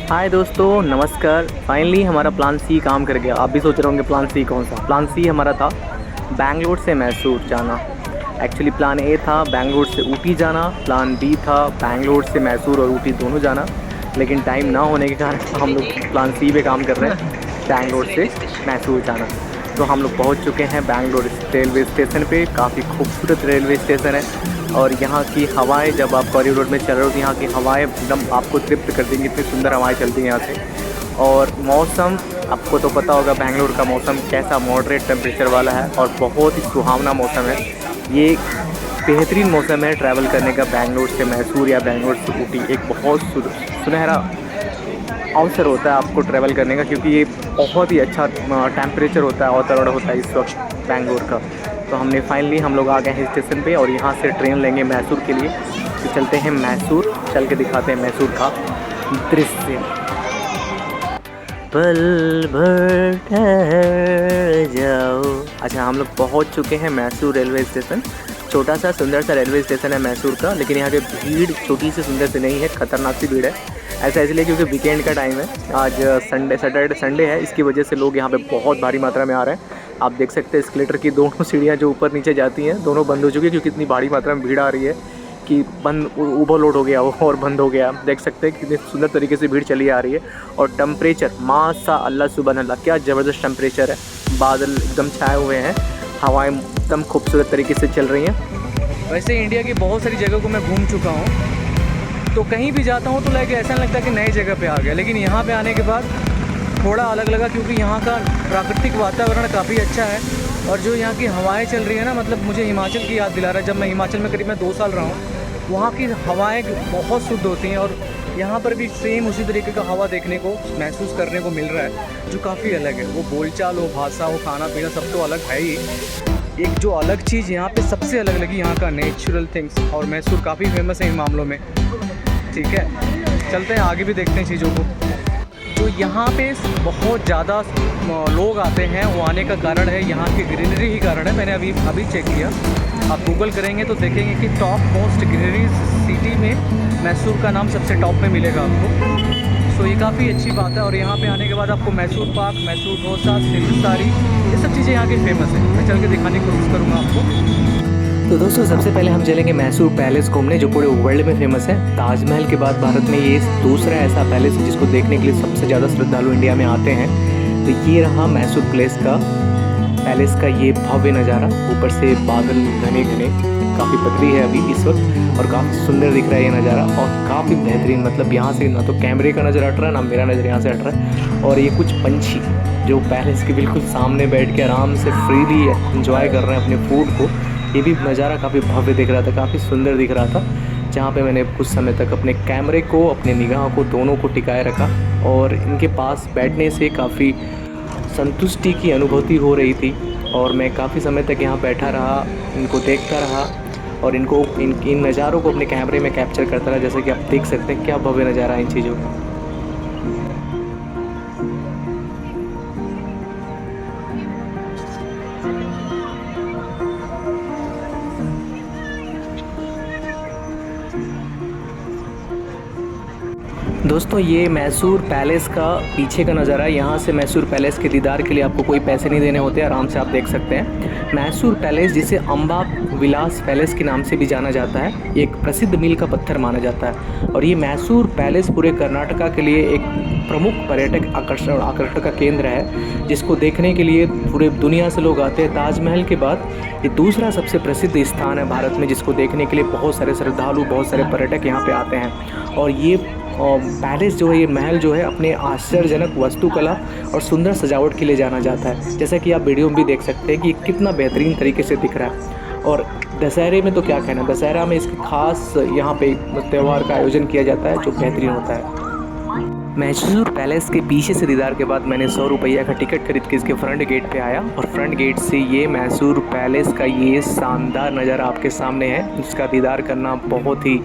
हाय दोस्तों, नमस्कार। फाइनली हमारा प्लान सी काम कर गया। आप भी सोच रहे होंगे प्लान सी कौन सा। प्लान सी हमारा था बैंगलोर से मैसूर जाना। एक्चुअली प्लान ए था बैंगलोर से ऊटी जाना, प्लान बी था बैंगलोर से मैसूर और ऊटी दोनों जाना। लेकिन टाइम ना होने के कारण हम लोग प्लान सी पे काम कर रहे हैं, बैंगलोर से मैसूर जाना। तो हम लोग पहुंच चुके हैं बैंगलोर रेलवे स्टेशन पे। काफ़ी खूबसूरत रेलवे स्टेशन है और यहाँ की हवाएं, जब आप कॉरिडोर में चल रहे हो तो यहाँ की हवाएं एकदम आपको तृप्त कर देंगी। इतनी सुंदर हवाएं चलती हैं यहाँ से। और मौसम, आपको तो पता होगा बैंगलोर का मौसम कैसा मॉडरेट टेम्परेचर वाला है और बहुत ही सुहावना मौसम है। ये बेहतरीन मौसम है ट्रैवल करने का बैंगलोर से मैसूर या बैंगलोर से ऊटी। एक बहुत सुनहरा अवसर होता है आपको ट्रैवल करने का, क्योंकि ये बहुत ही अच्छा टेम्परेचर होता है, वातावरण होता है इस वक्त बैंगलोर का। तो हम लोग आ गए हैं स्टेशन पे और यहाँ से ट्रेन लेंगे मैसूर के लिए। तो चलते हैं मैसूर, चल के दिखाते हैं मैसूर का दृश्य। पल भर ठहर जाओ। अच्छा, हम लोग पहुँच चुके हैं मैसूर रेलवे स्टेशन। छोटा सा सुंदर सा रेलवे स्टेशन है मैसूर का, लेकिन यहाँ की भीड़ छोटी सी सुंदर सी नहीं है, खतरनाक सी भीड़ है। ऐसा इसलिए क्योंकि वीकेंड का टाइम है, आज सैटरडे संडे है, इसकी वजह से लोग यहाँ पे बहुत भारी मात्रा में आ रहे हैं। आप देख सकते हैं एस्केलेटर की दोनों सीढ़ियाँ जो ऊपर नीचे जाती हैं दोनों बंद हो चुकी है, क्योंकि इतनी भारी मात्रा में भीड़ आ रही है कि ओवरलोड हो गया वो और बंद हो गया। देख सकते हैं कितनी सुंदर तरीके से भीड़ चली आ रही है। और टेम्परेचर माशा अल्लाह सुबहान अल्लाह, क्या ज़बरदस्त टेम्परेचर है। बादल एकदम छाए हुए हैं, हवाएं एकदम खूबसूरत तरीके से चल रही हैं। वैसे इंडिया की बहुत सारी जगह को मैं घूम चुका हूँ, तो कहीं भी जाता हूँ तो लाइक ऐसा लगता है कि नई जगह पे आ गया। लेकिन यहाँ पे आने के बाद थोड़ा अलग लगा, क्योंकि यहाँ का प्राकृतिक वातावरण काफ़ी अच्छा है। और जो यहाँ की हवाएं चल रही है ना, मतलब मुझे हिमाचल की याद दिला रहा है। जब मैं हिमाचल में करीब 2 साल रहा हूँ, वहाँ की हवाएं बहुत शुद्ध होती हैं और यहाँ पर भी सेम उसी तरीके का हवा देखने को, महसूस करने को मिल रहा है, जो काफ़ी अलग है। वो बोलचाल हो, भाषा हो, खाना पीना, सब तो अलग है ही। एक जो अलग चीज़ यहाँ पे सबसे अलग लगी, यहाँ का नेचुरल थिंग्स। और मैसूर काफ़ी फेमस है इन मामलों में। ठीक है, चलते हैं आगे भी देखते हैं चीज़ों को। तो यहाँ पे बहुत ज़्यादा लोग आते हैं, वो आने का कारण है यहाँ की ग्रीनरी ही कारण है। मैंने अभी चेक किया, आप गूगल करेंगे तो देखेंगे कि टॉप मोस्ट ग्रीनरी सिटी में मैसूर का नाम सबसे टॉप पे मिलेगा आपको। सो ये काफ़ी अच्छी बात है। और यहाँ पे आने के बाद आपको मैसूर पाक, मैसूर डोसा, सिल्क साड़ी, ये सब चीज़ें यहाँ की फेमस है। मैं चल के दिखाने की कोशिश करूँगा आपको। तो दोस्तों, सबसे पहले हम चलेंगे मैसूर पैलेस घूमने, जो पूरे वर्ल्ड में फेमस है। ताजमहल के बाद भारत में ये दूसरा ऐसा पैलेस है जिसको देखने के लिए सबसे ज़्यादा श्रद्धालु इंडिया में आते हैं। तो ये रहा मैसूर पैलेस का ये भव्य नज़ारा। ऊपर से बादल घने घने, काफ़ी पतली है अभी इस वक्त, और काफ़ी सुंदर दिख रहा है ये नज़ारा और काफ़ी बेहतरीन। मतलब यहाँ से ना तो कैमरे का नज़र हट रहा है, ना मेरा नज़र यहाँ से हट रहा है। और ये कुछ पंछी जो पैलेस के बिल्कुल सामने बैठ के आराम से फ्रीली इंजॉय कर रहे हैं अपने फूड को, ये भी नज़ारा काफ़ी भव्य दिख रहा था, काफ़ी सुंदर दिख रहा था। जहाँ पे मैंने कुछ समय तक अपने कैमरे को, अपने निगाह को, दोनों को टिकाए रखा और इनके पास बैठने से काफ़ी संतुष्टि की अनुभूति हो रही थी। और मैं काफ़ी समय तक यहाँ बैठा रहा, इनको देखता रहा और इन नज़ारों को अपने कैमरे में कैप्चर करता रहा। जैसे कि आप देख सकते हैं क्या भव्य नज़ारा है इन चीज़ों का। दोस्तों, ये मैसूर पैलेस का पीछे का नज़ारा है। यहाँ से मैसूर पैलेस के दीदार के लिए आपको कोई पैसे नहीं देने होते, आराम से आप देख सकते हैं। मैसूर पैलेस, जिसे अम्बा विलास पैलेस के नाम से भी जाना जाता है, एक प्रसिद्ध मील का पत्थर माना जाता है। और ये मैसूर पैलेस पूरे कर्नाटका के लिए एक प्रमुख पर्यटक आकर्षण का केंद्र है, जिसको देखने के लिए पूरे दुनिया से लोग आते हैं। ताजमहल के बाद ये दूसरा सबसे प्रसिद्ध स्थान है भारत में, जिसको देखने के लिए बहुत सारे श्रद्धालु, बहुत सारे पर्यटक यहाँ पे आते हैं। और ये पैलेस जो है, ये महल जो है, अपने आश्चर्यजनक वास्तुकला और सुंदर सजावट के लिए जाना जाता है। जैसा कि आप वीडियो में भी देख सकते हैं कि कितना बेहतरीन तरीके से दिख रहा है। और दशहरे में तो क्या कहना, दशहरा में इसके खास यहाँ पे त्यौहार का आयोजन किया जाता है जो बेहतरीन होता है। मैसूर पैलेस के पीछे से दीदार के बाद मैंने 100 रुपया का टिकट खरीद के इसके फ्रंट गेट पे आया और फ्रंट गेट से ये मैसूर पैलेस का ये शानदार नज़ारा आपके सामने है। इसका दीदार करना बहुत ही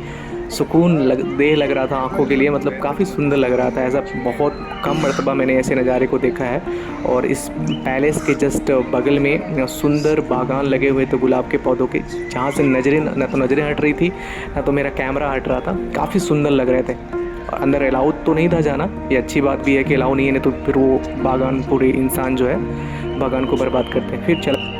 सुकून लग रहा था आँखों के लिए। मतलब काफ़ी सुंदर लग रहा था। ऐसा बहुत कम मर्तबा मैंने ऐसे नज़ारे को देखा है। और इस पैलेस के जस्ट बगल में सुंदर बागान लगे हुए थे गुलाब के पौधों के, जहाँ से नज़रें हट रही थी, ना तो मेरा कैमरा हट रहा था। काफ़ी सुंदर लग रहे थे। अंदर अलाउड तो नहीं था जाना, ये अच्छी बात भी है कि अलाउ नहीं है, नहीं तो फिर वो बागान पूरे इंसान जो है बागान को बर्बाद करते हैं। फिर चला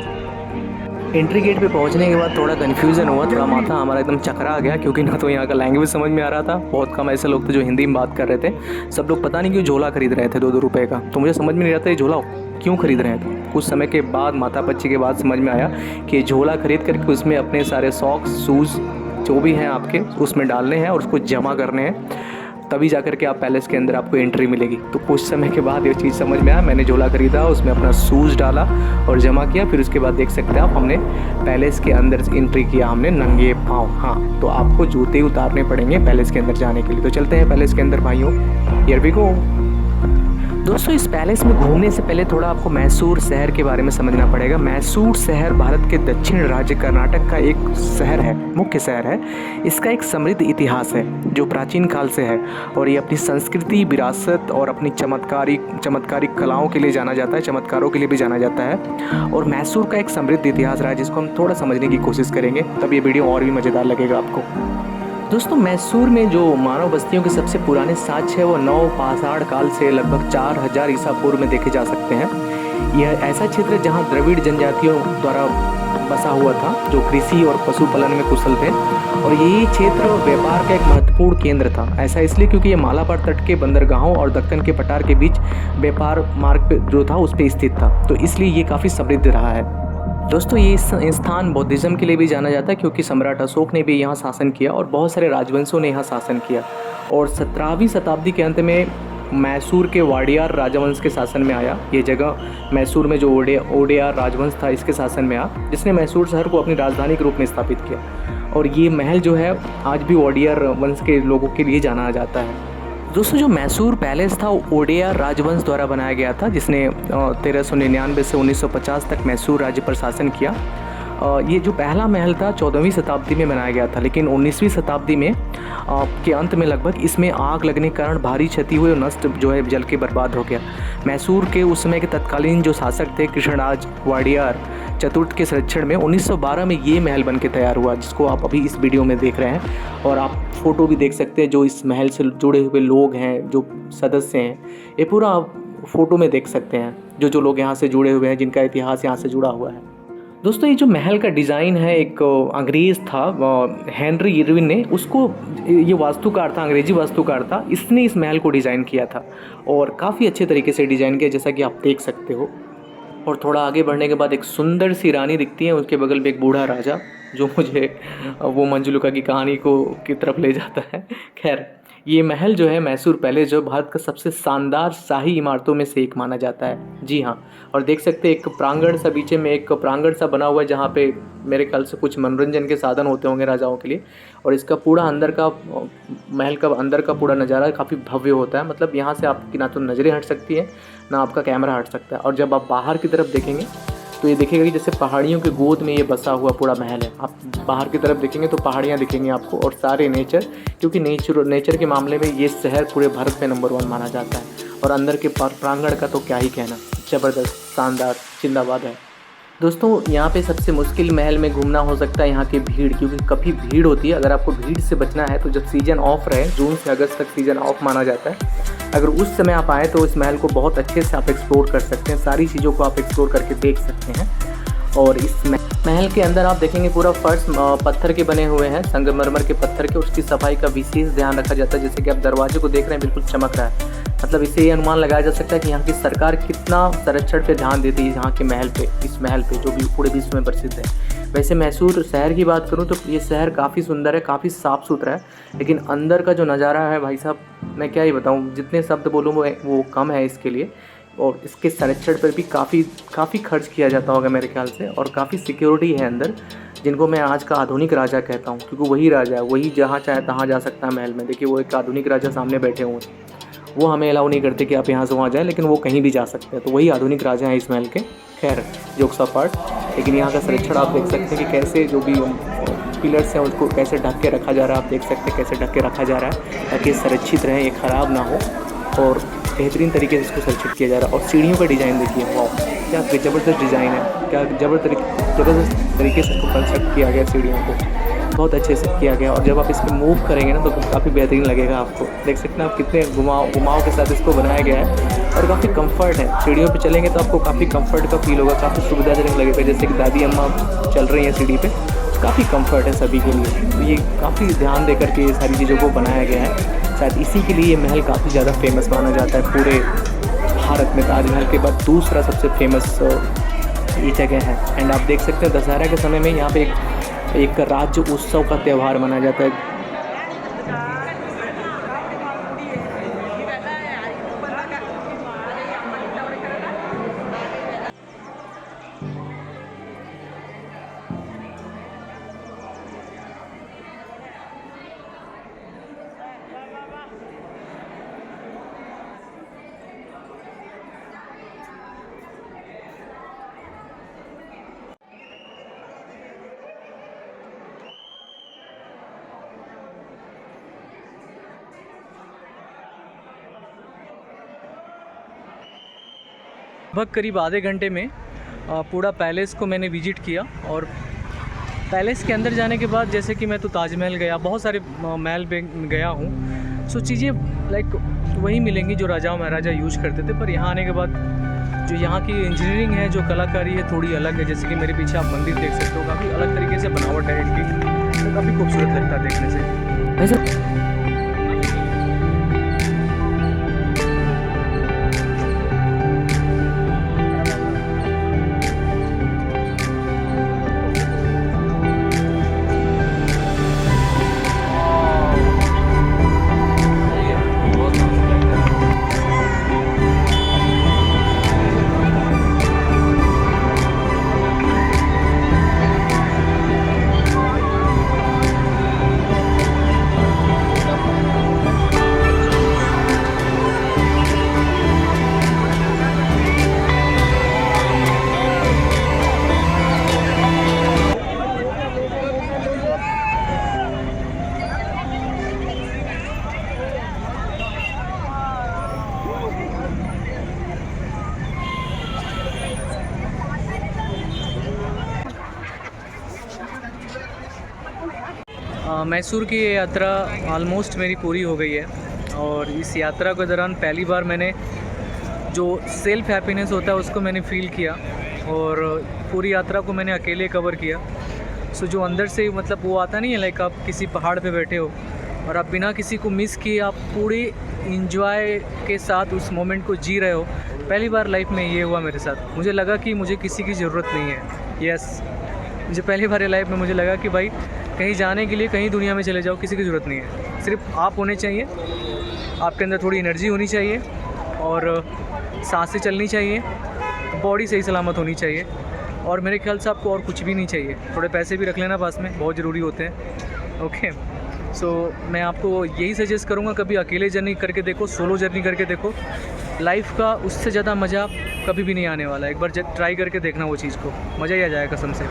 एंट्री गेट पे पहुंचने के बाद थोड़ा कन्फ्यूज़न हुआ, थोड़ा माथा हमारा एकदम चकरा गया, क्योंकि ना तो यहाँ का लैंग्वेज समझ में आ रहा था। बहुत कम ऐसे लोग थे जो हिंदी में बात कर रहे थे। सब लोग पता नहीं क्यों झोला खरीद रहे थे 2-2 रुपये का। तो मुझे समझ में नहीं आता ये झोला क्यों खरीद रहे थे। कुछ समय के बाद, माथा-पच्ची के बाद समझ में आया कि झोला खरीद करके उसमें अपने सारे सॉक्स, शूज़ जो भी हैं आपके उसमें डालने हैं और उसको जमा करने हैं, तभी जाकर के आप पैलेस के अंदर आपको एंट्री मिलेगी। तो कुछ समय के बाद ये चीज़ समझ में आया। मैंने झोला खरीदा, उसमें अपना शूज़ डाला और जमा किया। फिर उसके बाद देख सकते हैं आप, हमने पैलेस के अंदर एंट्री किया, हमने नंगे पाँव। हाँ, तो आपको जूते उतारने पड़ेंगे पैलेस के अंदर जाने के लिए। तो चलते हैं पैलेस के अंदर भाइयों, हियर वी गो। दोस्तों, इस पैलेस में घूमने से पहले थोड़ा आपको मैसूर शहर के बारे में समझना पड़ेगा। मैसूर शहर भारत के दक्षिण राज्य कर्नाटक का एक शहर है, मुख्य शहर है। इसका एक समृद्ध इतिहास है जो प्राचीन काल से है, और ये अपनी संस्कृति, विरासत और अपनी चमत्कारिक कलाओं के लिए जाना जाता है, चमत्कारों के लिए भी जाना जाता है। और मैसूर का एक समृद्ध इतिहास रहा है जिसको हम थोड़ा समझने की कोशिश करेंगे, तब ये वीडियो और भी मज़ेदार लगेगा आपको। दोस्तों, मैसूर में जो मानव बस्तियों के सबसे पुराने साक्ष्य है वो नव पाषाण काल से लगभग 4000 ईसा पूर्व में देखे जा सकते हैं। यह ऐसा क्षेत्र है जहाँ द्रविड़ जनजातियों द्वारा बसा हुआ था, जो कृषि और पशुपालन में कुशल थे। और यही क्षेत्र व्यापार का एक महत्वपूर्ण केंद्र था। ऐसा इसलिए क्योंकि ये मालाबार तट के बंदरगाहों और दक्कन के पठार के बीच व्यापार मार्ग पे जो था उस पर स्थित था, तो इसलिए ये काफ़ी समृद्ध रहा है। दोस्तों, ये स्थान बौद्धिज़्म के लिए भी जाना जाता है क्योंकि सम्राट अशोक ने भी यहाँ शासन किया और बहुत सारे राजवंशों ने यहाँ शासन किया। और 17वीं शताब्दी के अंत में मैसूर के वाडियार राजवंश के शासन में आया। ये जगह मैसूर में जो ओडेयार राजवंश था इसके शासन में आया, जिसने मैसूर शहर को अपनी राजधानी के रूप में स्थापित किया। और ये महल जो है आज भी ओडेयार वंश के लोगों के लिए जाना जाता है। दोस्तों, जो मैसूर पैलेस था वो ओडेयार राजवंश द्वारा बनाया गया था, जिसने 1399 से 1950 तक मैसूर राज्य पर शासन किया। ये जो पहला महल था 14वीं शताब्दी में बनाया गया था, लेकिन 19वीं शताब्दी में के अंत में लगभग इसमें आग लगने के कारण भारी क्षति हुई और नष्ट जो है जल के बर्बाद हो गया। मैसूर के उस समय के तत्कालीन जो शासक थे कृष्णराज वाडियार चतुर्थ के संरक्षण में 1912 में ये महल बन के तैयार हुआ, जिसको आप अभी इस वीडियो में देख रहे हैं। और आप फोटो भी देख सकते हैं, जो इस महल से जुड़े हुए लोग हैं, जो सदस्य हैं, ये पूरा आप फोटो में देख सकते हैं, जो लोग यहाँ से जुड़े हुए हैं, जिनका इतिहास यहाँ से जुड़ा हुआ है। दोस्तों, ये जो महल का डिज़ाइन है, एक अंग्रेज़ था हेनरी इरविन ने उसको, ये वास्तुकार था, अंग्रेजी वास्तुकार था, इसने इस महल को डिज़ाइन किया था और काफ़ी अच्छे तरीके से डिज़ाइन किया, जैसा कि आप देख सकते हो। और थोड़ा आगे बढ़ने के बाद एक सुंदर सी रानी दिखती है, उसके बगल में एक बूढ़ा राजा, जो मुझे वो मंजुलिका की कहानी की तरफ ले जाता है। खैर, ये महल जो है मैसूर पैलेस जो भारत का सबसे शानदार शाही इमारतों में से एक माना जाता है। जी हाँ, और देख सकते हैं एक प्रांगण सा, बीच में एक प्रांगण सा बना हुआ है जहाँ पे मेरे ख्याल से कुछ मनोरंजन के साधन होते होंगे राजाओं के लिए। और इसका पूरा अंदर का, महल का अंदर का पूरा नज़ारा काफ़ी भव्य होता है। मतलब यहाँ से आपकी ना तो नज़रें हट सकती हैं, ना आपका कैमरा हट सकता है। और जब आप बाहर की तरफ देखेंगे तो ये दिखेगा कि जैसे पहाड़ियों के गोद में ये बसा हुआ पूरा महल है। आप बाहर की तरफ देखेंगे तो पहाड़ियाँ दिखेंगी आपको और सारे नेचर, क्योंकि नेचर के मामले में ये शहर पूरे भारत में नंबर 1 माना जाता है। और अंदर के प्रांगण का तो क्या ही कहना, ज़बरदस्त, शानदार, जिंदाबाद है। दोस्तों, यहाँ पे सबसे मुश्किल महल में घूमना हो सकता है यहाँ की भीड़, क्योंकि काफ़ी भीड़ होती है। अगर आपको भीड़ से बचना है तो जब सीज़न ऑफ रहे, जून से अगस्त तक सीज़न ऑफ माना जाता है, अगर उस समय आप आएँ तो इस महल को बहुत अच्छे से आप एक्सप्लोर कर सकते हैं, सारी चीज़ों को आप एक्सप्लोर करके देख सकते हैं। और इस महल के अंदर आप देखेंगे पूरा फर्श पत्थर के बने हुए हैं, संगमरमर के पत्थर के। उसकी सफाई का विशेष ध्यान रखा जाता है। जैसे कि आप दरवाजे को देख रहे हैं, बिल्कुल चमक रहा है। मतलब इससे ये अनुमान लगाया जा सकता है कि यहाँ की सरकार कितना संरक्षण पे ध्यान देती है यहाँ के महल पे, इस महल पे जो भी पूरे विश्व में प्रसिद्ध है। वैसे मैसूर शहर की बात करूँ तो ये शहर काफ़ी सुंदर है, काफ़ी साफ़ सुथरा है, लेकिन अंदर का जो नज़ारा है भाई साहब, मैं क्या ही बताऊँ, जितने शब्द बोलूँ वो कम है इसके लिए। और इसके संरक्षण पर भी काफ़ी खर्च किया जाता होगा मेरे ख्याल से, और काफ़ी सिक्योरिटी है अंदर, जिनको मैं आज का आधुनिक राजा कहता हूँ, क्योंकि वही राजा है, वही जहाँ चाहे तहाँ जा सकता है महल में। देखिए वो एक आधुनिक राजा सामने बैठे हुए हैं, वो हमें अलाउ नहीं करते कि आप यहाँ से वहाँ जाए, लेकिन वो कहीं भी जा सकते हैं। तो वही आधुनिक राजा हैं इस महल के। खैर, जोक्स अपार्ट, लेकिन यहाँ का संरक्षण आप देख सकते हैं कि कैसे जो भी पिलर्स हैं उसको कैसे ढक के रखा जा रहा है। आप देख सकते हैं कैसे ढक के रखा जा रहा है ताकि सुरक्षित रहे, ये ख़राब ना हो, और बेहतरीन तरीके से इसको सुरक्षित किया जा रहा है। और सीढ़ियों का डिज़ाइन देखिए, वाह क्या ज़बरदस्त डिज़ाइन है, क्या ज़बरदस्त तरीके से इसको कंस्ट्रक्ट किया गया सीढ़ियों को। बहुत अच्छे से किया गया। और जब आप इस पर मूव करेंगे ना तो काफ़ी बेहतरीन लगेगा आपको। देख सकते हैं आप कितने घुमाव के साथ इसको बनाया गया है और काफ़ी कंफर्ट है। सीढ़ियों पे चलेंगे तो आपको काफ़ी कंफर्ट का फील होगा, काफ़ी सुविधाजनक लगेगा। जैसे कि दादी अम्मा चल रही हैं सीढ़ी पे, काफ़ी कंफर्ट है सभी के लिए। तो ये काफ़ी ध्यान देकर के ये सारी चीज़ों को बनाया गया है। शायद इसी के लिए ये महल काफ़ी ज़्यादा फेमस माना जाता है पूरे भारत में। ताजमहल के बाद दूसरा सबसे फेमस ये जगह है। एंड आप देख सकते हैं दशहरा के समय में यहाँ पे एक राज्य उत्सव का त्यौहार मनाया जाता है। लगभग करीब आधे घंटे में पूरा पैलेस को मैंने विजिट किया। और पैलेस के अंदर जाने के बाद जैसे कि मैं तो ताजमहल गया, बहुत सारे महल में गया हूँ। सो चीज़ें लाइक वही मिलेंगी जो राजा महाराजा यूज करते थे। पर यहाँ आने के बाद जो यहाँ की इंजीनियरिंग है, जो कलाकारी है, थोड़ी अलग है। जैसे कि मेरे पीछे आप मंदिर देख सकते हो, काफ़ी अलग तरीके से बनावट है इनकी, तो काफ़ी खूबसूरत लगता है देखने से। मैसूर की ये यात्रा ऑलमोस्ट मेरी पूरी हो गई है। और इस यात्रा के दौरान पहली बार मैंने जो सेल्फ हैप्पीनेस होता है उसको मैंने फ़ील किया। और पूरी यात्रा को मैंने अकेले कवर किया। सो जो अंदर से मतलब वो आता नहीं है, लाइक आप किसी पहाड़ पे बैठे हो और आप बिना किसी को मिस किए आप पूरे इंजॉय के साथ उस मोमेंट को जी रहे हो। पहली बार लाइफ में ये हुआ मेरे साथ। मुझे लगा कि मुझे किसी की ज़रूरत नहीं है। यस, मुझे पहली बार लाइफ में मुझे लगा कि भाई कहीं जाने के लिए कहीं दुनिया में चले जाओ, किसी की ज़रूरत नहीं है। सिर्फ आप होने चाहिए, आपके अंदर थोड़ी एनर्जी होनी चाहिए और सांसें चलनी चाहिए, बॉडी सही सलामत होनी चाहिए। और मेरे ख्याल से आपको और कुछ भी नहीं चाहिए। थोड़े पैसे भी रख लेना पास में, बहुत ज़रूरी होते हैं। ओके, सो मैं आपको यही सजेस्ट करूँगा, कभी अकेले जर्नी करके देखो, सोलो जर्नी करके देखो। लाइफ का उससे ज़्यादा मज़ा कभी भी नहीं आने वाला। एक बार ट्राई करके देखना वो चीज़ को, मज़ा ही आ जाएगा कसम से।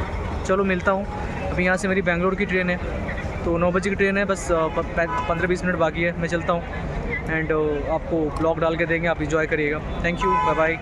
चलो मिलता हूँ। अभी यहाँ से मेरी बेंगलोर की ट्रेन है, तो 9 बजे की ट्रेन है, बस 15-20 मिनट बाकी है। मैं चलता हूँ एंड आपको ब्लॉग डाल के देंगे, आप इंजॉय करिएगा। Thank you, bye bye.